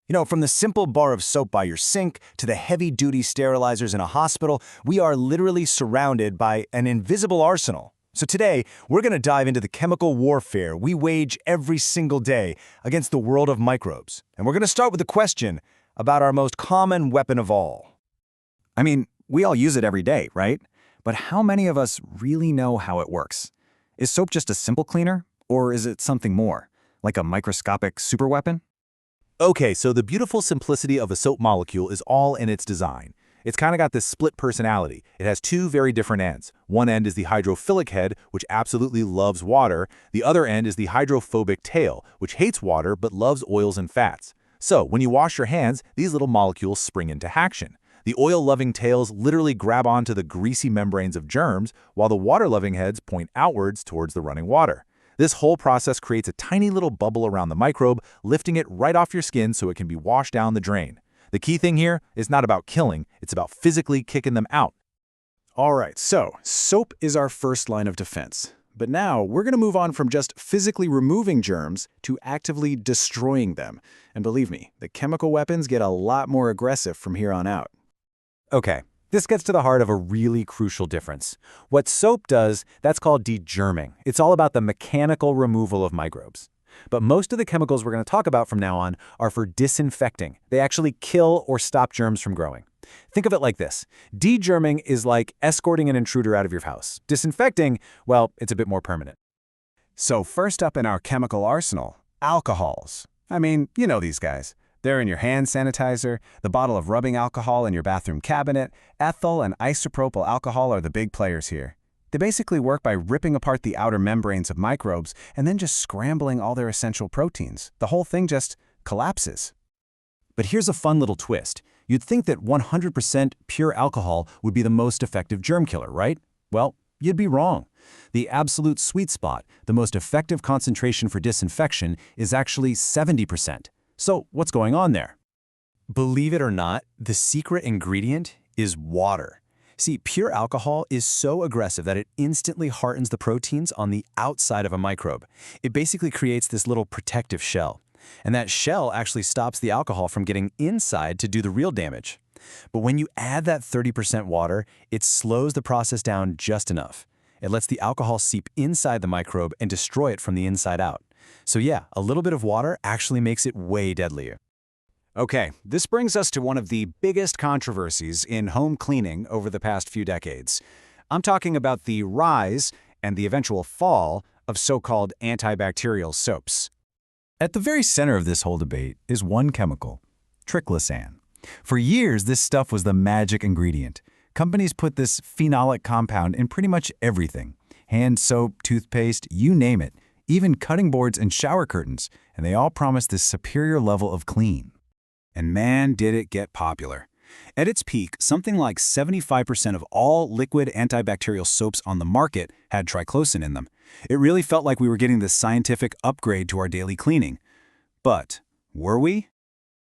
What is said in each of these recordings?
From the simple bar of soap by your sink to the heavy-duty sterilizers in a hospital, we are literally surrounded by an invisible arsenal. So today, we're going to dive into the chemical warfare we wage every single day against the world of microbes. And we're going to start with a question about our most common weapon of all. I mean, we all use it every day, right? But how many of us really know how it works? Is soap just a simple cleaner, or is it something more, like a microscopic superweapon? Okay, so the beautiful simplicity of a soap molecule is all in its design. It's kind of got this split personality. It has two very different ends. One end is the hydrophilic head, which absolutely loves water. The other end is the hydrophobic tail, which hates water but loves oils and fats. So when you wash your hands, these little molecules spring into action. The oil-loving tails literally grab onto the greasy membranes of germs, while the water-loving heads point outwards towards the running water. This whole process creates a tiny little bubble around the microbe, lifting it right off your skin so it can be washed down the drain. The key thing here is not about killing, it's about physically kicking them out. All right, so soap is our first line of defense. But now we're going to move on from just physically removing germs to actively destroying them. And believe me, the chemical weapons get a lot more aggressive from here on out. Okay, this gets to the heart of a really crucial difference. What soap does, that's called degerming. It's all about the mechanical removal of microbes. But most of the chemicals we're going to talk about from now on are for disinfecting. They actually kill or stop germs from growing. Think of it like this. Degerming is like escorting an intruder out of your house. Disinfecting, well, it's a bit more permanent. So first up in our chemical arsenal, alcohols. I mean, you know these guys. They're in your hand sanitizer, the bottle of rubbing alcohol in your bathroom cabinet. Ethyl and isopropyl alcohol are the big players here. They basically work by ripping apart the outer membranes of microbes and then just scrambling all their essential proteins. The whole thing just collapses. But here's a fun little twist. You'd think that 100% pure alcohol would be the most effective germ killer, right? Well, you'd be wrong. The absolute sweet spot, the most effective concentration for disinfection, is actually 70%. So what's going on there? Believe it or not, the secret ingredient is water. See, pure alcohol is so aggressive that it instantly hardens the proteins on the outside of a microbe. It basically creates this little protective shell. And that shell actually stops the alcohol from getting inside to do the real damage. But when you add that 30% water, it slows the process down just enough. It lets the alcohol seep inside the microbe and destroy it from the inside out. So yeah, a little bit of water actually makes it way deadlier. Okay, this brings us to one of the biggest controversies in home cleaning over the past few decades. I'm talking about the rise and the eventual fall of so-called antibacterial soaps. At the very center of this whole debate is one chemical, Triclosan. For years, this stuff was the magic ingredient. Companies put this phenolic compound in pretty much everything. Hand soap, toothpaste, you name it. Even cutting boards and shower curtains, and they all promise this superior level of clean. And man, did it get popular. At its peak, something like 75% of all liquid antibacterial soaps on the market had triclosan in them. It really felt like we were getting this scientific upgrade to our daily cleaning. But were we?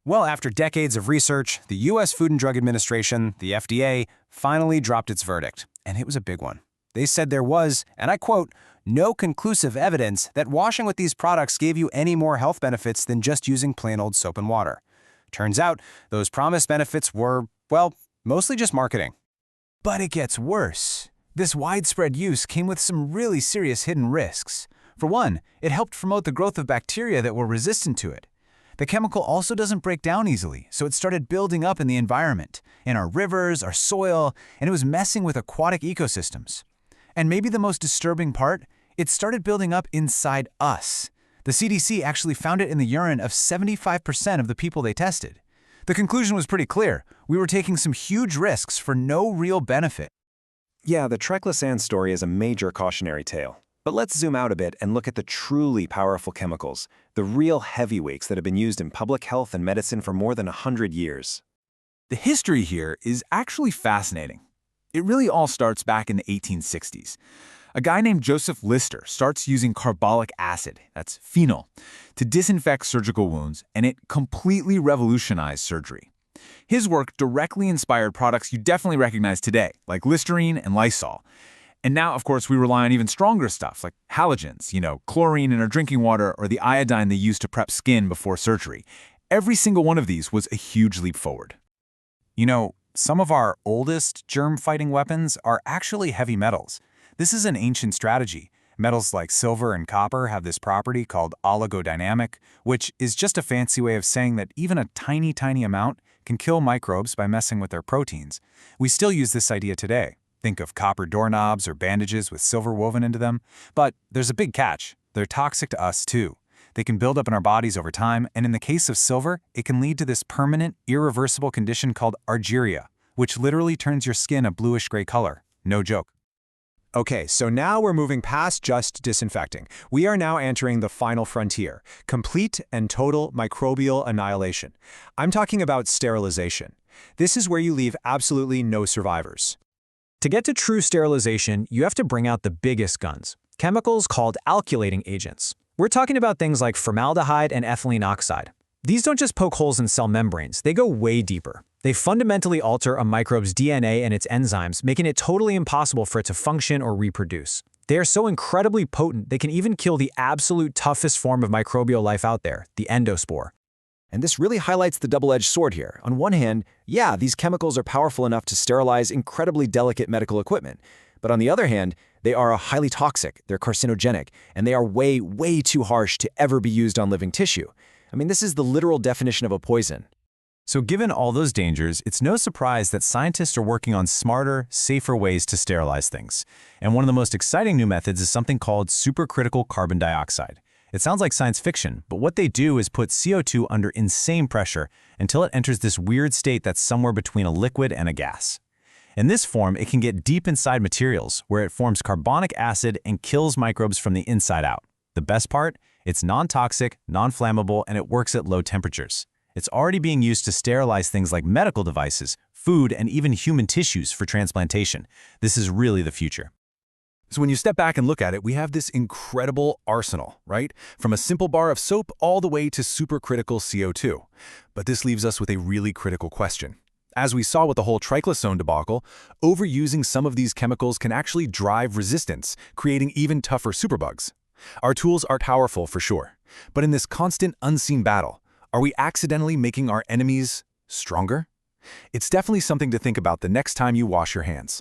Well, after decades of research, the U.S. Food and Drug Administration, the FDA, finally dropped its verdict, and it was a big one. They said there was, and I quote, no conclusive evidence that washing with these products gave you any more health benefits than just using plain old soap and water. Turns out, those promised benefits were, well, mostly just marketing. But it gets worse. This widespread use came with some really serious hidden risks. For one, it helped promote the growth of bacteria that were resistant to it. The chemical also doesn't break down easily, so it started building up in the environment, in our rivers, our soil, and it was messing with aquatic ecosystems. And maybe the most disturbing part, it started building up inside us. The CDC actually found it in the urine of 75% of the people they tested. The conclusion was pretty clear. We were taking some huge risks for no real benefit. Yeah, the Triclosan story is a major cautionary tale. But let's zoom out a bit and look at the truly powerful chemicals, the real heavyweights that have been used in public health and medicine for more than 100 years. The history here is actually fascinating. It really all starts back in the 1860s. A guy named Joseph Lister starts using carbolic acid, that's phenol, to disinfect surgical wounds, and it completely revolutionized surgery. His work directly inspired products you definitely recognize today, like Listerine and Lysol. And now, of course, we rely on even stronger stuff, like halogens, chlorine in our drinking water or the iodine they use to prep skin before surgery. Every single one of these was a huge leap forward. You know, some of our oldest germ-fighting weapons are actually heavy metals. This is an ancient strategy. Metals like silver and copper have this property called oligodynamic, which is just a fancy way of saying that even a tiny, tiny amount can kill microbes by messing with their proteins. We still use this idea today. Think of copper doorknobs or bandages with silver woven into them. But there's a big catch. They're toxic to us too. They can build up in our bodies over time, and in the case of silver, it can lead to this permanent, irreversible condition called argyria, which literally turns your skin a bluish-gray color. No joke. Okay, so now we're moving past just disinfecting. We are now entering the final frontier, complete and total microbial annihilation. I'm talking about sterilization. This is where you leave absolutely no survivors. To get to true sterilization, you have to bring out the biggest guns, chemicals called alkylating agents. We're talking about things like formaldehyde and ethylene oxide. These don't just poke holes in cell membranes, they go way deeper. They fundamentally alter a microbe's DNA and its enzymes, making it totally impossible for it to function or reproduce. They are so incredibly potent, they can even kill the absolute toughest form of microbial life out there, the endospore. And this really highlights the double-edged sword here. On one hand, yeah, these chemicals are powerful enough to sterilize incredibly delicate medical equipment. But on the other hand, they are highly toxic, they're carcinogenic, and they are way, way too harsh to ever be used on living tissue. I mean, this is the literal definition of a poison. So given all those dangers, it's no surprise that scientists are working on smarter, safer ways to sterilize things. And one of the most exciting new methods is something called supercritical carbon dioxide. It sounds like science fiction, but what they do is put CO2 under insane pressure until it enters this weird state that's somewhere between a liquid and a gas. In this form, it can get deep inside materials, where it forms carbonic acid and kills microbes from the inside out. The best part? It's non-toxic, non-flammable, and it works at low temperatures. It's already being used to sterilize things like medical devices, food, and even human tissues for transplantation. This is really the future. So when you step back and look at it, we have this incredible arsenal, right? From a simple bar of soap all the way to supercritical CO2. But this leaves us with a really critical question. As we saw with the whole Triclosan debacle, overusing some of these chemicals can actually drive resistance, creating even tougher superbugs. Our tools are powerful for sure, but in this constant unseen battle, are we accidentally making our enemies stronger? It's definitely something to think about the next time you wash your hands.